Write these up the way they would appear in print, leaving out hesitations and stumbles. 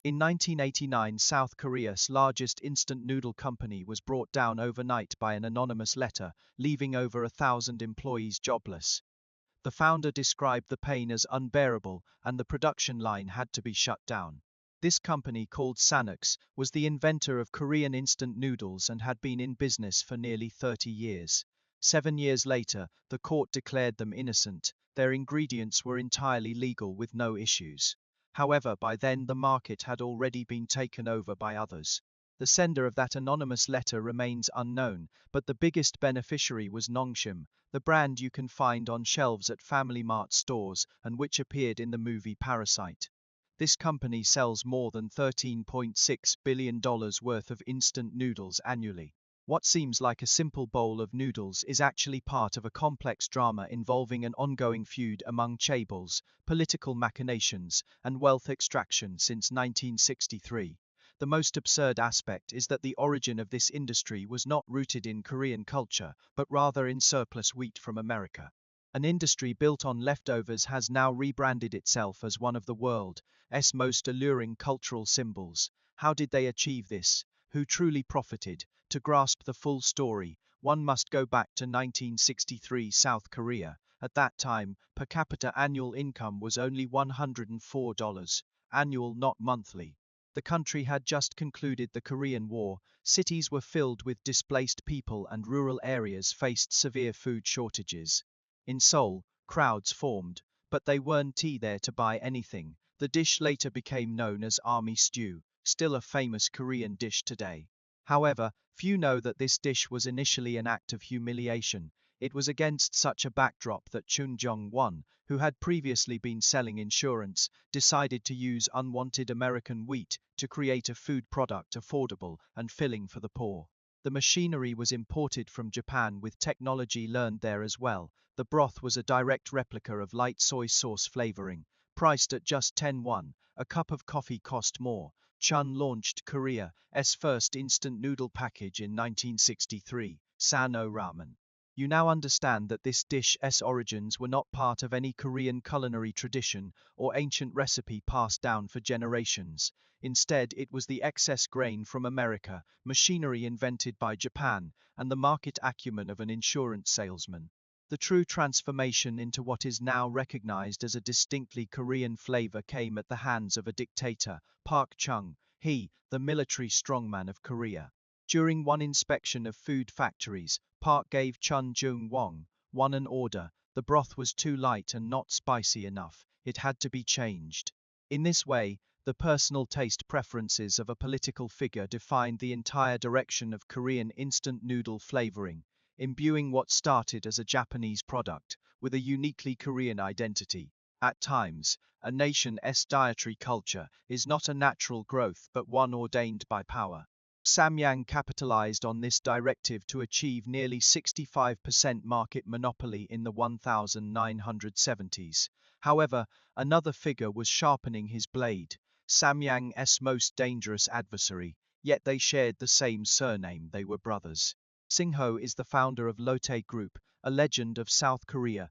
In 1989, South Korea's largest instant noodle company was brought down overnight by an anonymous letter, leaving over 1,000 employees jobless. The founder described the pain as unbearable, and the production line had to be shut down. This company, called Sanux, was the inventor of Korean instant noodles and had been in business for nearly 30 years. 7 years later, the court declared them innocent. Their ingredients were entirely legal with no issues. However, by then the market had already been taken over by others. The sender of that anonymous letter remains unknown, but the biggest beneficiary was Nongshim, the brand you can find on shelves at Family Mart stores and which appeared in the movie Parasite. This company sells more than $13.6 billion worth of instant noodles annually. What seems like a simple bowl of noodles is actually part of a complex drama involving an ongoing feud among chaebols, political machinations, and wealth extraction since 1963. The most absurd aspect is that the origin of this industry was not rooted in Korean culture, but rather in surplus wheat from America. An industry built on leftovers has now rebranded itself as one of the world's most alluring cultural symbols. How did they achieve this? Who truly profited? To grasp the full story, one must go back to 1963 South Korea. At that time, per capita annual income was only $104, annual, not monthly. The country had just concluded the Korean War, cities were filled with displaced people and rural areas faced severe food shortages. In Seoul, crowds formed, but they weren't there to buy anything. The dish later became known as army stew, still a famous Korean dish today. However, few know that this dish was initially an act of humiliation. It was against such a backdrop that Chun Jong-won, who had previously been selling insurance, decided to use unwanted American wheat to create a food product affordable and filling for the poor. The machinery was imported from Japan with technology learned there as well. The broth was a direct replica of light soy sauce flavoring, priced at just 10 won. A cup of coffee cost more. Chun launched Korea's first instant noodle package in 1963, Sano Ramen. You now understand that this dish's origins were not part of any Korean culinary tradition or ancient recipe passed down for generations. Instead, it was the excess grain from America, machinery invented by Japan, and the market acumen of an insurance salesman. The true transformation into what is now recognized as a distinctly Korean flavor came at the hands of a dictator, Park Chung-hee, the military strongman of Korea. During one inspection of food factories, Park gave Chun Jung-won an order. The broth was too light and not spicy enough. It had to be changed. In this way, the personal taste preferences of a political figure defined the entire direction of Korean instant noodle flavoring, imbuing what started as a Japanese product with a uniquely Korean identity. At times, a nation's dietary culture is not a natural growth but one ordained by power. Samyang capitalized on this directive to achieve nearly 65% market monopoly in the 1970s. However, another figure was sharpening his blade, Samyang's most dangerous adversary, yet they shared the same surname. They were brothers. Singho is the founder of Lotte Group, a legend of South Korea's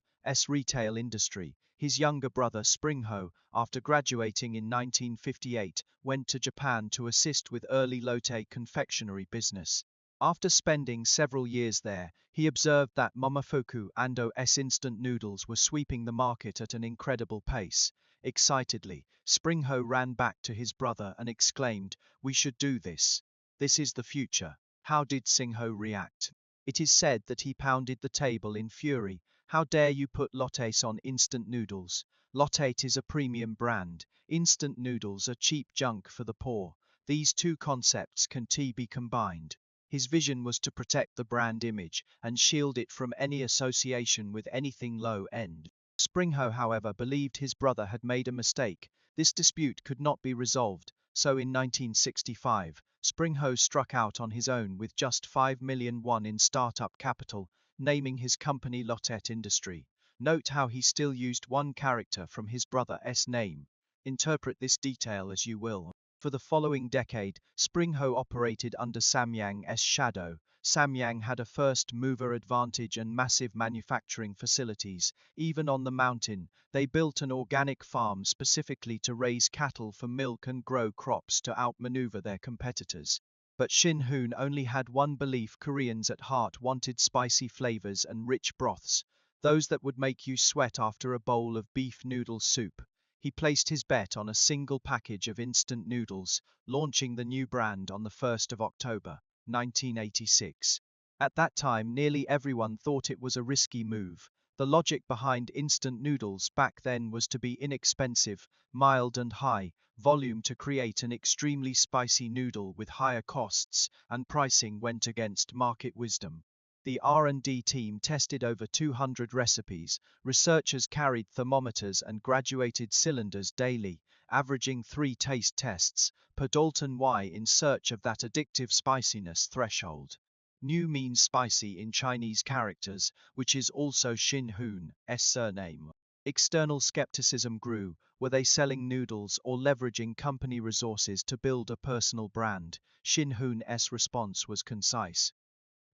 retail industry. His younger brother Springho, after graduating in 1958, went to Japan to assist with early Lotte confectionery business. After spending several years there, he observed that Momofuku Ando's instant noodles were sweeping the market at an incredible pace. Excitedly, Springho ran back to his brother and exclaimed, "We should do this. This is the future." How did Singho react? It is said that he pounded the table in fury. "How dare you put Lotte on instant noodles? Lotte is a premium brand. Instant noodles are cheap junk for the poor. These two concepts can't be combined." His vision was to protect the brand image and shield it from any association with anything low-end. Springho, however, believed his brother had made a mistake. This dispute could not be resolved, so in 1965, Springho struck out on his own with just 5 million won in startup capital, naming his company Lotte Industry. Note how he still used one character from his brother's name. Interpret this detail as you will. For the following decade, Springho operated under Samyang's shadow. Samyang had a first-mover advantage and massive manufacturing facilities. Even on the mountain, they built an organic farm specifically to raise cattle for milk and grow crops to outmaneuver their competitors. But Shin-hoon only had one belief: Koreans at heart wanted spicy flavors and rich broths, those that would make you sweat after a bowl of beef noodle soup. He placed his bet on a single package of instant noodles, launching the new brand on the 1st of October, 1986. At that time, nearly everyone thought it was a risky move. The logic behind instant noodles back then was to be inexpensive, mild and high volume to create an extremely spicy noodle with higher costs, and pricing went against market wisdom. The R&D team tested over 200 recipes. Researchers carried thermometers and graduated cylinders daily, averaging 3 taste tests per Dalton Y in search of that addictive spiciness threshold. New means spicy in Chinese characters, which is also Shin-hoon's surname. External skepticism grew. Were they selling noodles or leveraging company resources to build a personal brand? Shin-hoon's response was concise.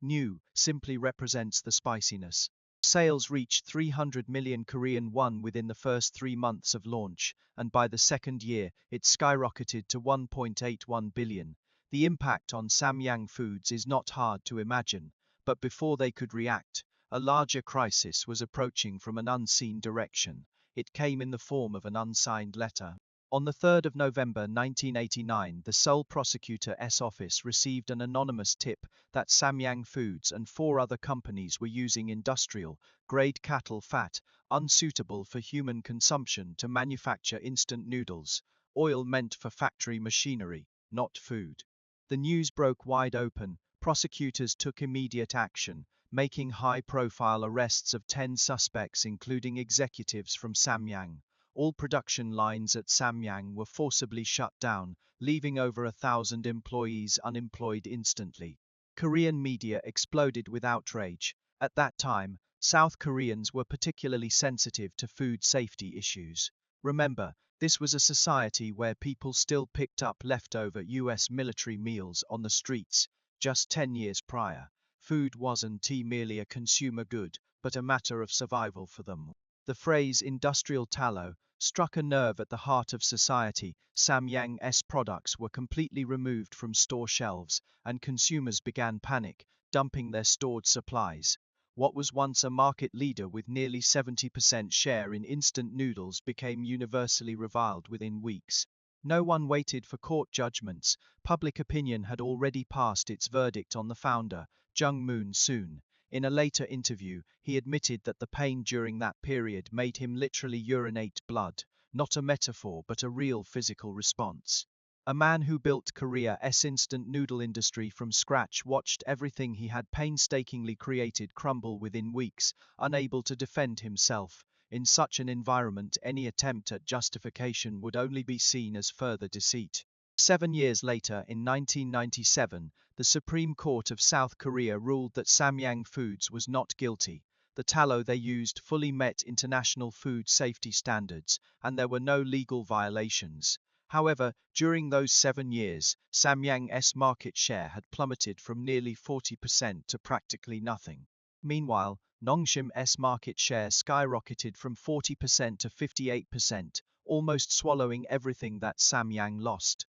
New simply represents the spiciness. Sales reached 300 million Korean won within the first 3 months of launch, and by the second year, it skyrocketed to 1.81 billion. The impact on Samyang Foods is not hard to imagine, but before they could react, a larger crisis was approaching from an unseen direction. It came in the form of an unsigned letter. On the 3rd of November 1989, the Seoul prosecutor's office received an anonymous tip that Samyang Foods and 4 other companies were using industrial-grade cattle fat, unsuitable for human consumption, to manufacture instant noodles, oil meant for factory machinery, not food. The news broke wide open. Prosecutors took immediate action, making high-profile arrests of 10 suspects, including executives from Samyang. All production lines at Samyang were forcibly shut down, leaving over 1,000 employees unemployed instantly. Korean media exploded with outrage. At that time, South Koreans were particularly sensitive to food safety issues. Remember, this was a society where people still picked up leftover US military meals on the streets. Just 10 years prior, food wasn't merely a consumer good, but a matter of survival for them. The phrase industrial tallow struck a nerve at the heart of society. Samyang's products were completely removed from store shelves, and consumers began panic, dumping their stored supplies. What was once a market leader with nearly 70% share in instant noodles became universally reviled within weeks. No one waited for court judgments. Public opinion had already passed its verdict on the founder, Jung Moon-soon. In a later interview, he admitted that the pain during that period made him literally urinate blood, not a metaphor but a real physical response. A man who built Korea's instant noodle industry from scratch watched everything he had painstakingly created crumble within weeks, unable to defend himself. In such an environment, any attempt at justification would only be seen as further deceit. 7 years later, in 1997, the Supreme Court of South Korea ruled that Samyang Foods was not guilty. The tallow they used fully met international food safety standards, and there were no legal violations. However, during those 7 years, Samyang's market share had plummeted from nearly 40% to practically nothing. Meanwhile, Nongshim's market share skyrocketed from 40% to 58%, almost swallowing everything that Samyang lost.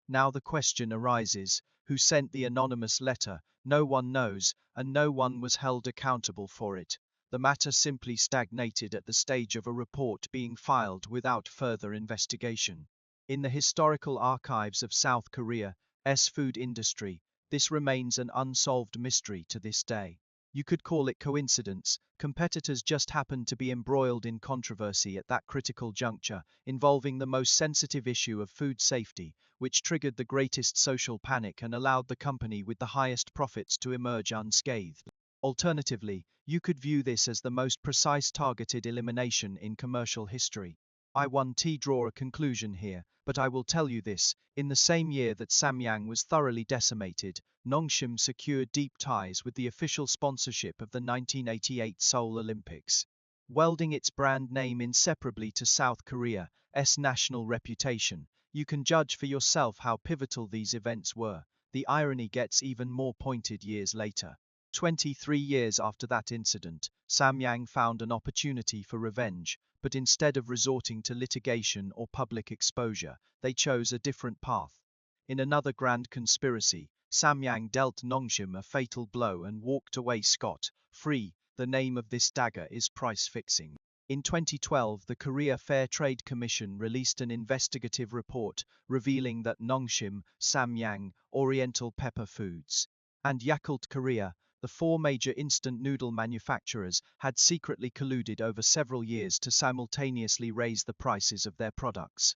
Now the question arises, who sent the anonymous letter? No one knows, and no one was held accountable for it. The matter simply stagnated at the stage of a report being filed without further investigation. In the historical archives of South Korea's food industry, this remains an unsolved mystery to this day. You could call it coincidence. Competitors just happened to be embroiled in controversy at that critical juncture, involving the most sensitive issue of food safety, which triggered the greatest social panic and allowed the company with the highest profits to emerge unscathed. Alternatively, you could view this as the most precise targeted elimination in commercial history. I won't draw a conclusion here, but I will tell you this: in the same year that Samyang was thoroughly decimated, Nongshim secured deep ties with the official sponsorship of the 1988 Seoul Olympics. Welding its brand name inseparably to South Korea's national reputation, You can judge for yourself how pivotal these events were. The irony gets even more pointed years later. 23 years after that incident, Samyang found an opportunity for revenge, but instead of resorting to litigation or public exposure, they chose a different path. In another grand conspiracy, Samyang dealt Nongshim a fatal blow and walked away scot-free. The name of this dagger is price fixing. In 2012, the Korea Fair Trade Commission released an investigative report revealing that Nongshim, Samyang, Oriental Pepper Foods, and Yakult Korea, the four major instant noodle manufacturers, had secretly colluded over several years to simultaneously raise the prices of their products.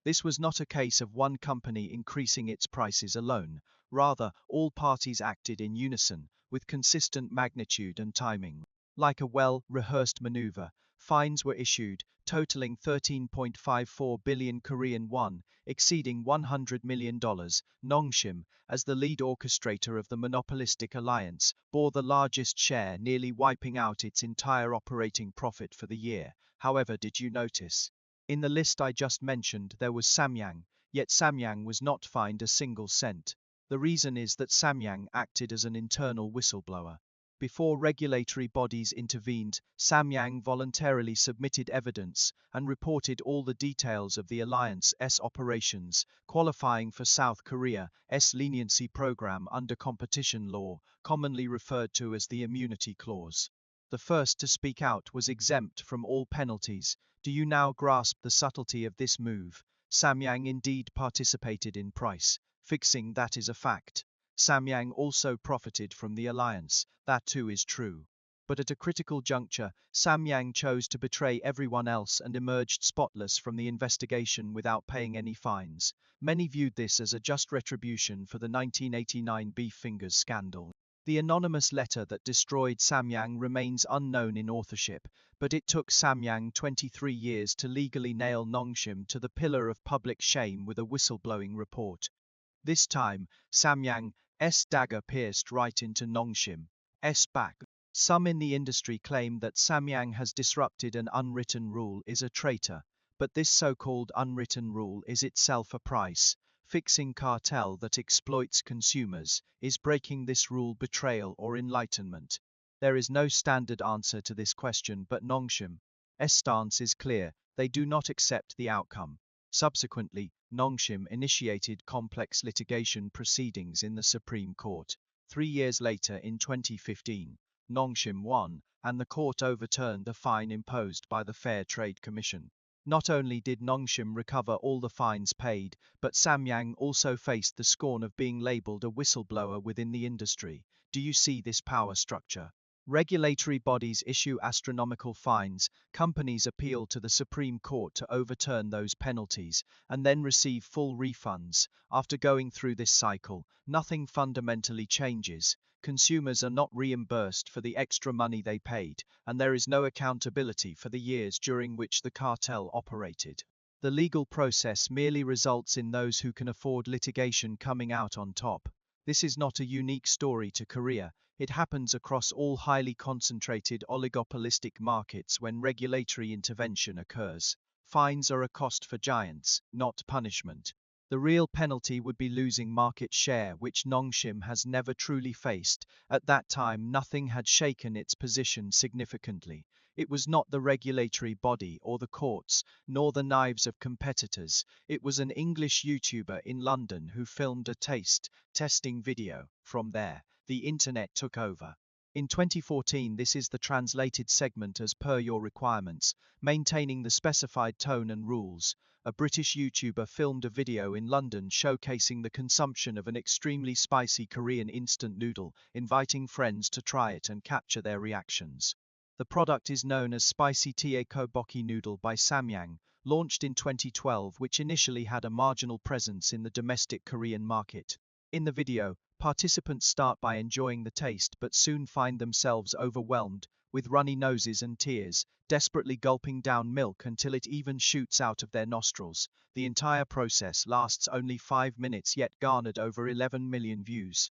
This was not a case of one company increasing its prices alone. Rather, all parties acted in unison, with consistent magnitude and timing. Like a well-rehearsed maneuver, fines were issued, totaling 13.54 billion Korean won, exceeding $100 million. Nongshim, as the lead orchestrator of the monopolistic alliance, bore the largest share, nearly wiping out its entire operating profit for the year. However, did you notice? In the list I just mentioned, there was Samyang, yet Samyang was not fined a single cent. The reason is that Samyang acted as an internal whistleblower. Before regulatory bodies intervened, Samyang voluntarily submitted evidence and reported all the details of the alliance's operations, qualifying for South Korea's leniency program under competition law, commonly referred to as the immunity clause. The first to speak out was exempt from all penalties. Do you now grasp the subtlety of this move? Samyang indeed participated in price fixing, that is a fact. Samyang also profited from the alliance, that too is true. But at a critical juncture, Samyang chose to betray everyone else and emerged spotless from the investigation without paying any fines. Many viewed this as a just retribution for the 1989 beef fingers scandal. The anonymous letter that destroyed Samyang remains unknown in authorship, but it took Samyang 23 years to legally nail Nongshim to the pillar of public shame with a whistleblowing report. This time, Samyang's dagger pierced right into Nongshim's back. Some in the industry claim that Samyang has disrupted an unwritten rule, is a traitor, but this so-called unwritten rule is itself a price-fixing cartel that exploits consumers. Is breaking this rule betrayal or enlightenment? There is no standard answer to this question, but Nongshim's stance is clear: they do not accept the outcome. Subsequently, Nongshim initiated complex litigation proceedings in the Supreme Court. 3 years later, in 2015, Nongshim won, and the court overturned the fine imposed by the Fair Trade Commission. Not only did Nongshim recover all the fines paid, but Samyang also faced the scorn of being labeled a whistleblower within the industry. Do you see this power structure? Regulatory bodies issue astronomical fines, companies appeal to the Supreme Court to overturn those penalties, and then receive full refunds. After going through this cycle, nothing fundamentally changes. Consumers are not reimbursed for the extra money they paid, and there is no accountability for the years during which the cartel operated. The legal process merely results in those who can afford litigation coming out on top. This is not a unique story to Korea. It happens across all highly concentrated oligopolistic markets when regulatory intervention occurs. Fines are a cost for giants, not punishment. The real penalty would be losing market share, which Nongshim has never truly faced. At that time, nothing had shaken its position significantly. It was not the regulatory body or the courts, nor the knives of competitors. It was an English YouTuber in London who filmed a taste testing video. From there, the internet took over. In 2014, this is the translated segment as per your requirements, maintaining the specified tone and rules. A British YouTuber filmed a video in London showcasing the consumption of an extremely spicy Korean instant noodle, inviting friends to try it and capture their reactions. The product is known as Spicy Tteokbokki Noodle by Samyang, launched in 2012, which initially had a marginal presence in the domestic Korean market. In the video, participants start by enjoying the taste but soon find themselves overwhelmed, with runny noses and tears, desperately gulping down milk until it even shoots out of their nostrils. The entire process lasts only 5 minutes yet garnered over 11 million views.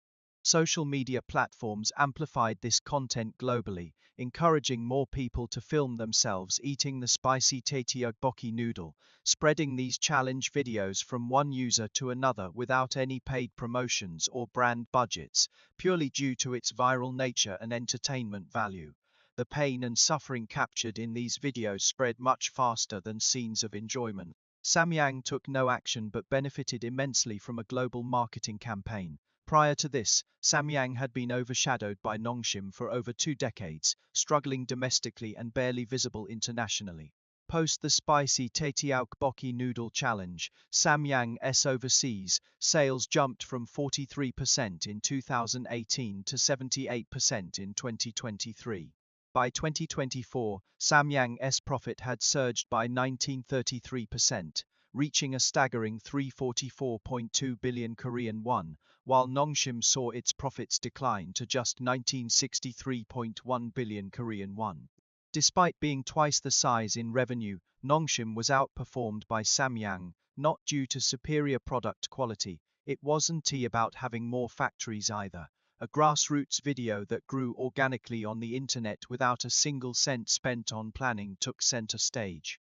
Social media platforms amplified this content globally, encouraging more people to film themselves eating the spicy tteokbokki noodle, spreading these challenge videos from one user to another without any paid promotions or brand budgets, purely due to its viral nature and entertainment value. The pain and suffering captured in these videos spread much faster than scenes of enjoyment. Samyang took no action but benefited immensely from a global marketing campaign. Prior to this, Samyang had been overshadowed by Nongshim for over 2 decades, struggling domestically and barely visible internationally. Post the spicy tteokbokki noodle challenge, Samyang's overseas sales jumped from 43% in 2018 to 78% in 2023. By 2024, Samyang's profit had surged by 1933%, reaching a staggering 344.2 billion Korean won, while Nongshim saw its profits decline to just 1963.1 billion Korean won. Despite being twice the size in revenue, Nongshim was outperformed by Samyang, not due to superior product quality. It wasn't about having more factories either. A grassroots video that grew organically on the internet without a single cent spent on planning took center stage.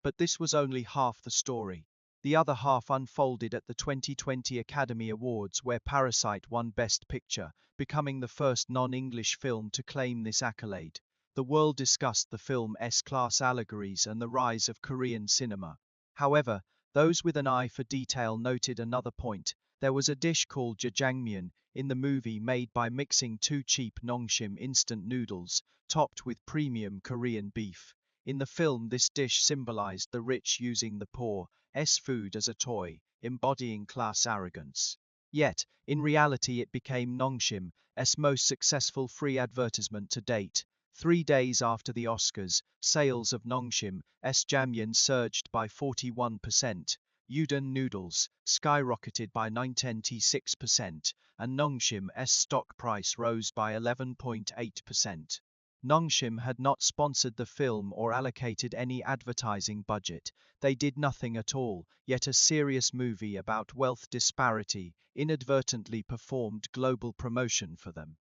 But this was only half the story. The other half unfolded at the 2020 Academy Awards, where Parasite won Best Picture, becoming the first non-English film to claim this accolade. The world discussed the film's class allegories and the rise of Korean cinema. However, those with an eye for detail noted another point. There was a dish called jjajangmyeon in the movie made by mixing 2 cheap Nongshim instant noodles, topped with premium Korean beef. In the film, this dish symbolized the rich using the poor's food as a toy, embodying class arrogance. Yet, in reality, it became Nongshim's most successful free advertisement to date. 3 days after the Oscars, sales of Nongshim's jjajangmyeon surged by 41%. Udon noodles skyrocketed by 96%, and Nongshim's stock price rose by 11.8%. Nongshim had not sponsored the film or allocated any advertising budget. They did nothing at all, yet a serious movie about wealth disparity inadvertently performed global promotion for them.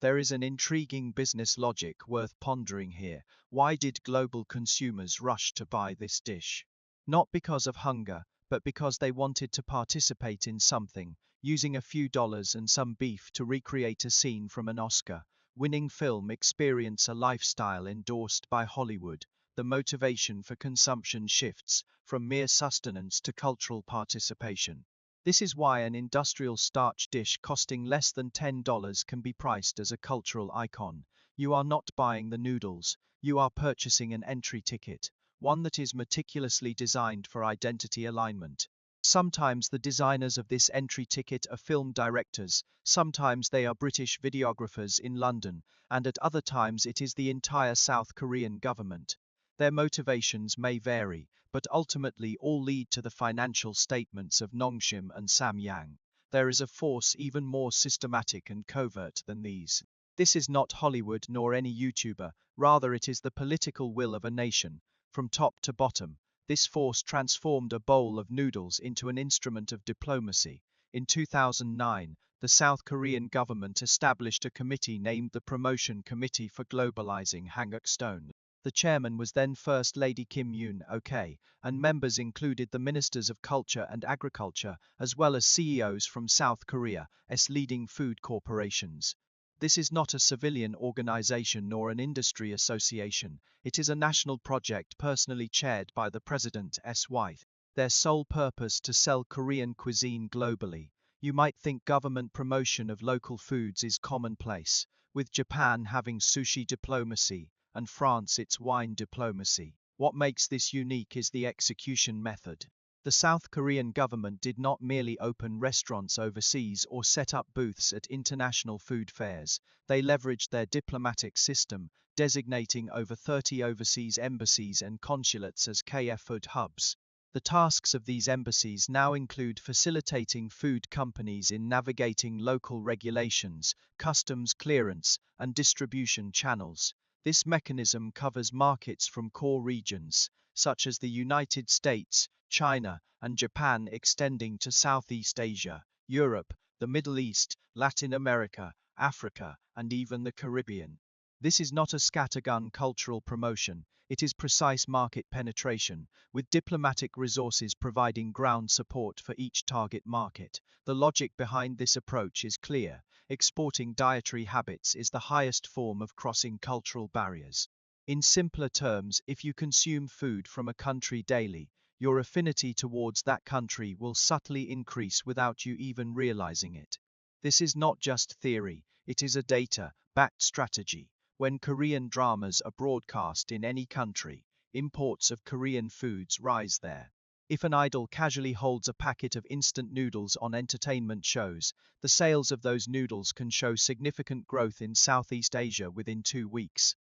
There is an intriguing business logic worth pondering here. Why did global consumers rush to buy this dish? Not because of hunger, but because they wanted to participate in something, using a few dollars and some beef to recreate a scene from an Oscar-winning film, experience a lifestyle endorsed by Hollywood. The motivation for consumption shifts from mere sustenance to cultural participation. This is why an industrial starch dish costing less than $10 can be priced as a cultural icon. You are not buying the noodles, you are purchasing an entry ticket, one that is meticulously designed for identity alignment. Sometimes the designers of this entry ticket are film directors, sometimes they are British videographers in London, and at other times it is the entire South Korean government. Their motivations may vary, but ultimately all lead to the financial statements of Nongshim and Samyang. There is a force even more systematic and covert than these. This is not Hollywood nor any YouTuber, rather it is the political will of a nation. From top to bottom, this force transformed a bowl of noodles into an instrument of diplomacy. In 2009, the South Korean government established a committee named the Promotion Committee for Globalizing Hanguk-stone. The chairman was then First Lady Kim Yoon-ok, and members included the Ministers of Culture and Agriculture, as well as CEOs from South Korea's leading food corporations. This is not a civilian organization nor an industry association. It is a national project personally chaired by the president's wife. Their sole purpose to sell Korean cuisine globally. You might think government promotion of local foods is commonplace, with Japan having sushi diplomacy and France its wine diplomacy. What makes this unique is the execution method. The South Korean government did not merely open restaurants overseas or set up booths at international food fairs. They leveraged their diplomatic system, designating over 30 overseas embassies and consulates as KF food hubs. The tasks of these embassies now include facilitating food companies in navigating local regulations, customs clearance, and distribution channels. This mechanism covers markets from core regions, such as the United States, China, and Japan, extending to Southeast Asia, Europe, the Middle East, Latin America, Africa, and even the Caribbean. This is not a scattergun cultural promotion, it is precise market penetration, with diplomatic resources providing ground support for each target market. The logic behind this approach is clear. Exporting dietary habits is the highest form of crossing cultural barriers. In simpler terms, if you consume food from a country daily, your affinity towards that country will subtly increase without you even realizing it. This is not just theory, it is a data-backed strategy. When Korean dramas are broadcast in any country, imports of Korean foods rise there. If an idol casually holds a packet of instant noodles on entertainment shows, the sales of those noodles can show significant growth in Southeast Asia within 2 weeks.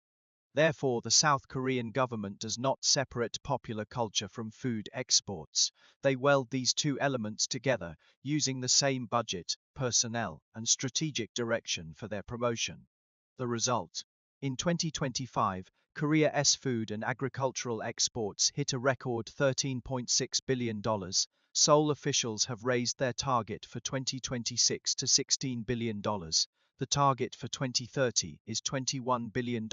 Therefore, the South Korean government does not separate popular culture from food exports. They weld these two elements together, using the same budget, personnel, and strategic direction for their promotion. The result: in 2025, Korea's food and agricultural exports hit a record $13.6 billion. Seoul officials have raised their target for 2026 to $16 billion. The target for 2030 is $21 billion.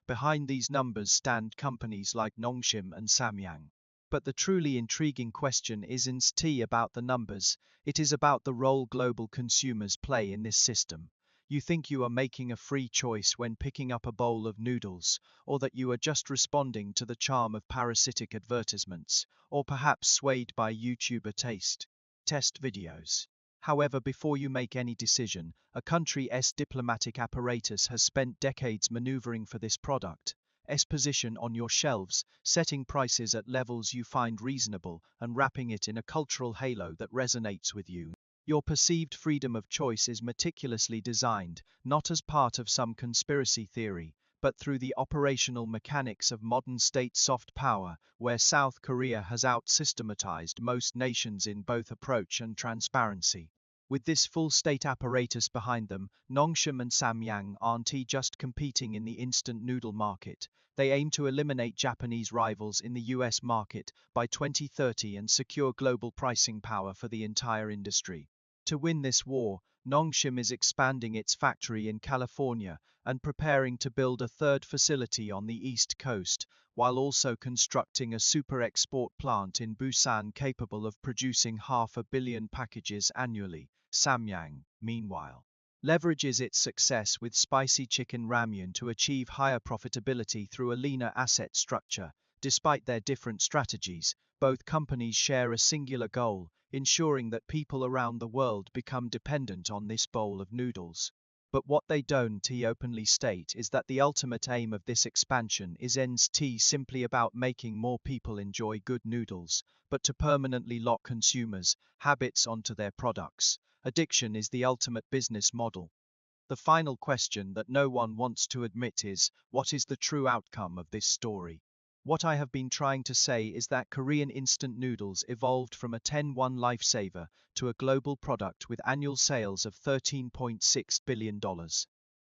Behind these numbers stand companies like Nongshim and Samyang. But the truly intriguing question isn't about the numbers, it is about the role global consumers play in this system. You think you are making a free choice when picking up a bowl of noodles, or that you are just responding to the charm of parasitic advertisements, or perhaps swayed by YouTuber test videos. However, before you make any decision, a country's diplomatic apparatus has spent decades maneuvering for this product's position on your shelves, setting prices at levels you find reasonable, and wrapping it in a cultural halo that resonates with you. Your perceived freedom of choice is meticulously designed, not as part of some conspiracy theory, but through the operational mechanics of modern state soft power, where South Korea has out-systematized most nations in both approach and transparency. With this full state apparatus behind them, Nongshim and Samyang aren't just competing in the instant noodle market. They aim to eliminate Japanese rivals in the US market by 2030 and secure global pricing power for the entire industry. To win this war, Nongshim is expanding its factory in California and preparing to build a third facility on the East Coast, while also constructing a super export plant in Busan capable of producing 500 million packages annually. Samyang, meanwhile, leverages its success with spicy chicken ramen to achieve higher profitability through a leaner asset structure. Despite their different strategies, both companies share a singular goal: ensuring that people around the world become dependent on this bowl of noodles. But what they don't openly state is that the ultimate aim of this expansion isn't simply about making more people enjoy good noodles, but to permanently lock consumers' habits onto their products. Addiction is the ultimate business model. The final question that no one wants to admit is, what is the true outcome of this story? What I have been trying to say is that Korean instant noodles evolved from a 10-1 lifesaver to a global product with annual sales of $13.6 billion.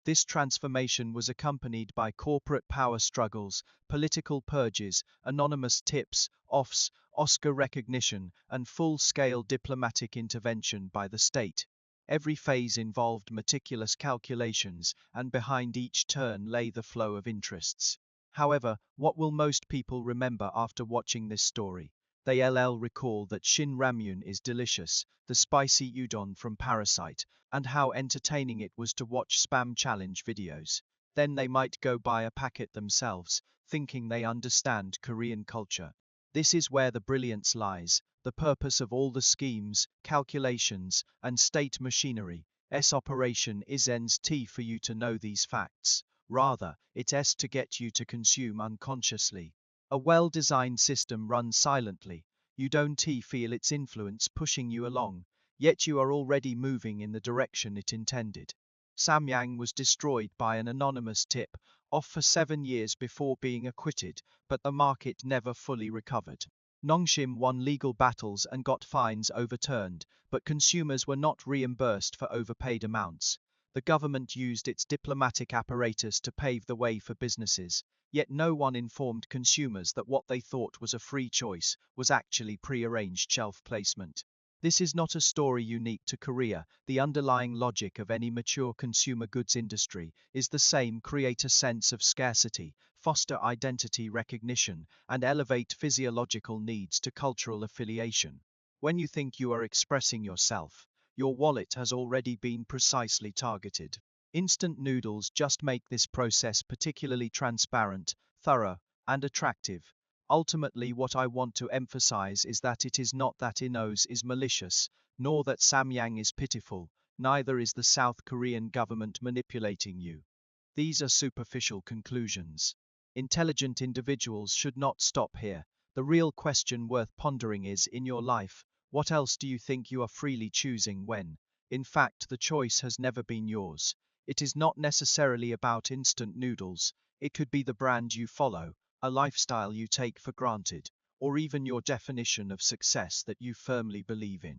This transformation was accompanied by corporate power struggles, political purges, anonymous tips, offs, Oscar recognition, and full-scale diplomatic intervention by the state. Every phase involved meticulous calculations, and behind each turn lay the flow of interests. However, what will most people remember after watching this story? They'll recall that Shin Ramyun is delicious, the spicy udon from Parasite, and how entertaining it was to watch spam challenge videos. Then they might go buy a packet themselves, thinking they understand Korean culture. This is where the brilliance lies. The purpose of all the schemes, calculations, and state machinery's operation isn't for you to know these facts. Rather, it's to get you to consume unconsciously. A well-designed system runs silently. You don't feel its influence pushing you along, yet you are already moving in the direction it intended. Samyang was destroyed by an anonymous tip, off for 7 years before being acquitted, but the market never fully recovered. Nongshim won legal battles and got fines overturned, but consumers were not reimbursed for overpaid amounts. The government used its diplomatic apparatus to pave the way for businesses, yet no one informed consumers that what they thought was a free choice was actually prearranged shelf placement. This is not a story unique to Korea. The underlying logic of any mature consumer goods industry is the same: create a sense of scarcity, foster identity recognition, and elevate physiological needs to cultural affiliation. When you think you are expressing yourself, your wallet has already been precisely targeted. Instant noodles just make this process particularly transparent, thorough, and attractive. Ultimately, what I want to emphasize is that it is not that Innos is malicious, nor that Samyang is pitiful, neither is the South Korean government manipulating you. These are superficial conclusions. Intelligent individuals should not stop here. The real question worth pondering is, in your life, what else do you think you are freely choosing when, in fact, the choice has never been yours? It is not necessarily about instant noodles. It could be the brand you follow, a lifestyle you take for granted, or even your definition of success that you firmly believe in.